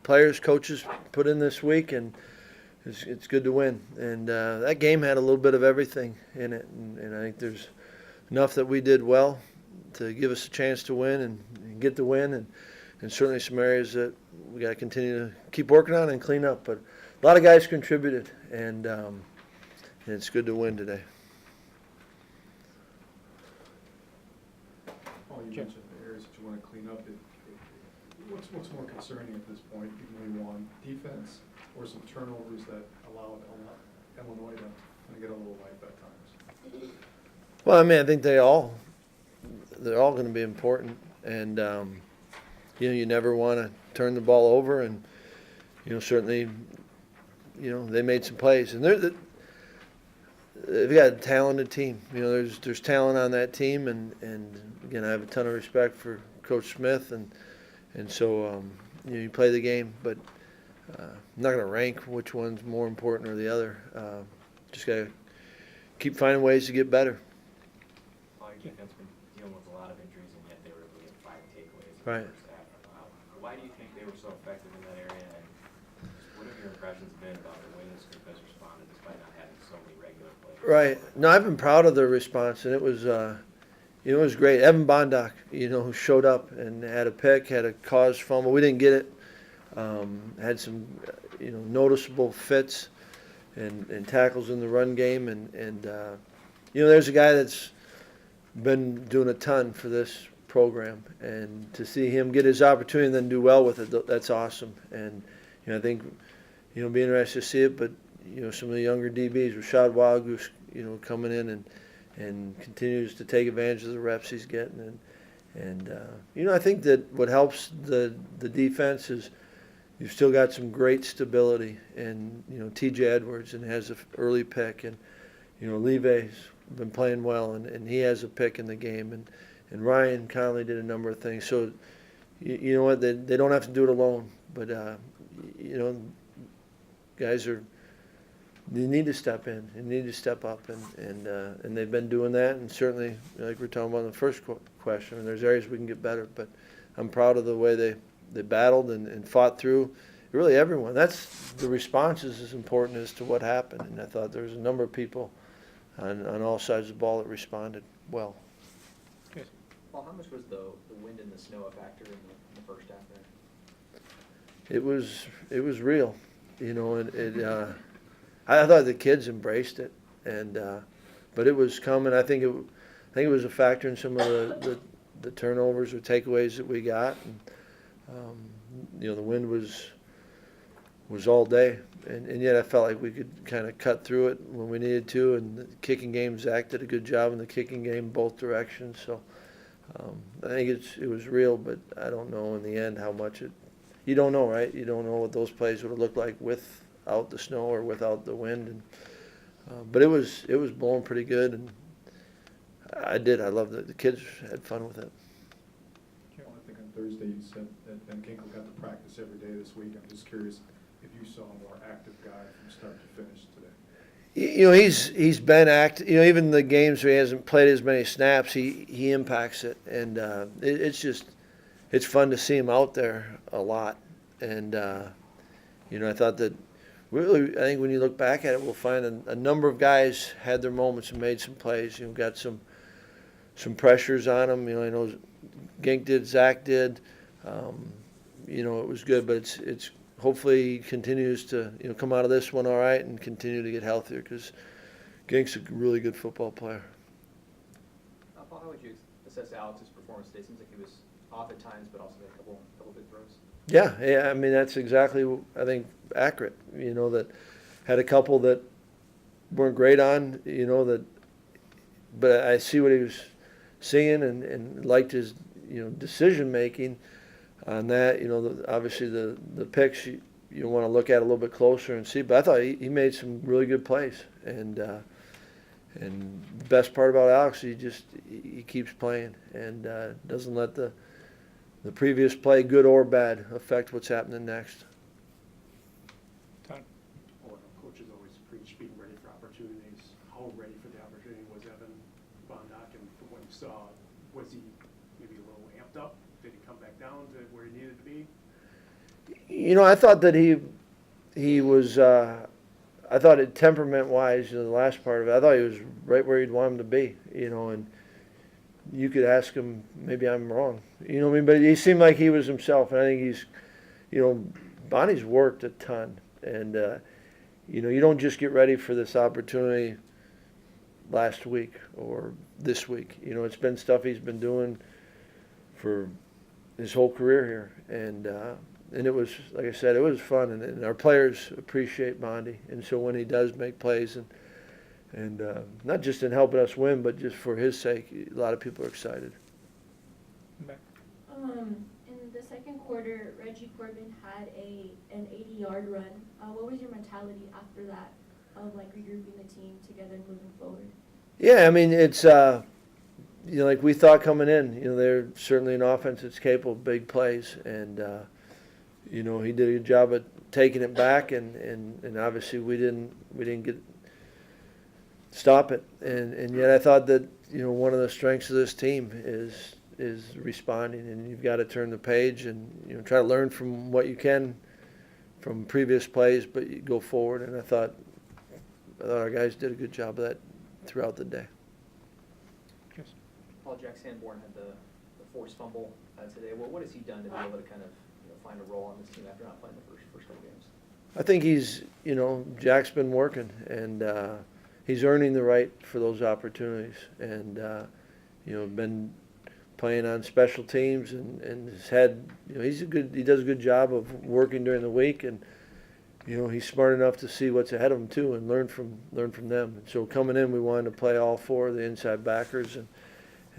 players, coaches put in this week, and it's good to win. And that game had a little bit of everything in it, and I think there's enough that we did well to give us a chance to win and get the win, and certainly some areas that we got to continue to keep working on and clean up. But a lot of guys contributed, and it's good to win today. Paul, you mentioned the areas that you want to clean up. What's more concerning at this point, even though you won, defense or some turnovers that allowed Illinois to kind of get a little life at times? Well, I mean, I think they're all going to be important, and you never want to turn the ball over, and certainly, they made some plays, and they've got a talented team. There's talent on that team, and again, I have a ton of respect for Coach Smith, and so you play the game, but I'm not going to rank which one's more important or the other. Just got to keep finding ways to get better. Your defense been dealing with a lot of injuries, and yet they were able to get 5 takeaways in Right. the first half. Why do you think they were so effective in that area? And what have your impressions been about the way this group has responded despite not having so many regular players? Right. No, I've been proud of their response, and it was great. Evan Bondock, who showed up and had a pick, had a caused fumble. We didn't get it. Had some, noticeable fits and tackles in the run game, and there's a guy that's been doing a ton for this program, and to see him get his opportunity and then do well with it, that's awesome. And I think be interested to see it. But some of the younger DBs, Rashad Wagoose, coming in and continues to take advantage of the reps he's getting, and I think that what helps the defense is you've still got some great stability, and T.J. Edwards and has an early pick, and Leve's been playing well, and he has a pick in the game, and Ryan Conley did a number of things. So you know what, they don't have to do it alone, but guys they need to step in and need to step up, and they've been doing that, and certainly, like we're talking about in the first question, and there's areas we can get better, but I'm proud of the way they battled and fought through. Really, everyone. That's the response is as important as to what happened, and I thought there was a number of people on all sides of the ball that responded well. Yes. Paul, how much was the wind and the snow a factor in the first half there? It was real, and I thought the kids embraced it, and but it was coming. I think it was a factor in some of the turnovers or takeaways that we got, and the wind was all day, and yet I felt like we could kind of cut through it when we needed to, and the kicking game, Zach did a good job in the kicking game both directions. So I think it was real, but I don't know in the end how much you don't know, right? You don't know what those plays would have looked like without the snow or without the wind, and but it was blowing pretty good, and I loved it. The kids had fun with it. Well, I think on Thursday you said that Ben Kinkle got to practice every day this week. I'm just curious if you saw a more active guy from start to finish today. He's been active. Even the games where he hasn't played as many snaps, he impacts it, and it's fun to see him out there a lot. And I thought that really, I think when you look back at it, we'll find a number of guys had their moments and made some plays. Got some pressures on them. I know Gink did, Zach did. It was good, but it's hopefully he continues to come out of this one all right and continue to get healthier, because Gink's a really good football player. Paul, how would you assess Alex's performance today? Seems like he was off at times, but also made a couple big throws. Yeah. I mean, that's exactly, I think, accurate. That had a couple that weren't great on. But I see what he was seeing and liked his decision making on that. Obviously the picks you want to look at a little bit closer and see. But I thought he made some really good plays, and the best part about Alex, he keeps playing and doesn't let the previous play, good or bad, affect what's happening next. Well, coaches always preach being ready for opportunities. How ready for the opportunity was Evan Bondock, and from what you saw, was he maybe a little amped up? Did he come back down to where he needed to be? You know, I thought that he was. I thought it temperament-wise, the last part of it, I thought he was right where you'd want him to be. And you could ask him. Maybe I'm wrong. What I mean? But he seemed like he was himself, and I think he's. Bonnie's worked a ton, and you don't just get ready for this opportunity last week or this week. It's been stuff he's been doing for his whole career here, and it was, like I said, it was fun, and our players appreciate Bondi, and so when he does make plays, and not just in helping us win, but just for his sake, a lot of people are excited. In the second quarter, Reggie Corbin had an 80-yard run. What was your mentality after that of like regrouping the team together and moving forward? Yeah, I mean, it's like we thought coming in. They're certainly an offense that's capable of big plays, and he did a good job of taking it back, and obviously we didn't get stop it, and yet I thought that one of the strengths of this team is responding, and you've got to turn the page and try to learn from what you can from previous plays, but you go forward, and I thought our guys did a good job of that throughout the day. Paul Jack Sanborn had the forced fumble today. What has he done to be able to kind of find a role on this team after not playing the first couple games? I think he's Jack's been working, and he's earning the right for those opportunities, and been playing on special teams, and has had he does a good job of working during the week, and he's smart enough to see what's ahead of him too and learn from them. And so coming in, we wanted to play all four of the inside backers, and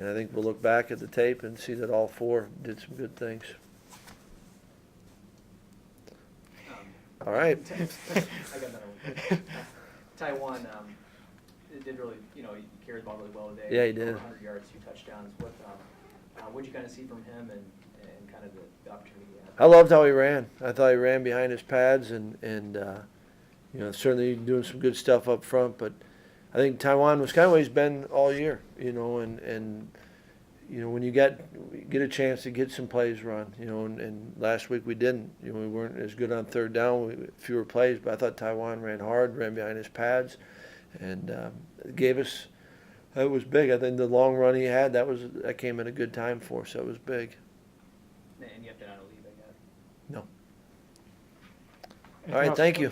I think we'll look back at the tape and see that all four did some good things. All right. I got another one. Taiwan did really, he carried the ball really well today. Yeah, he did. Over 100 yards, 2 touchdowns. What did you kind of see from him and kind of the opportunity he had? I loved how he ran. I thought he ran behind his pads and certainly doing some good stuff up front. But I think Taiwan was kind of what he's been all year, and when you get a chance to get some plays run, and last week we didn't. We weren't as good on third down, fewer plays, but I thought Taiwan ran hard, ran behind his pads, and it gave us. It was big. I think the long run he had, that came at a good time for us. That was big. And you have to not leave, I guess. No. All right, thank you.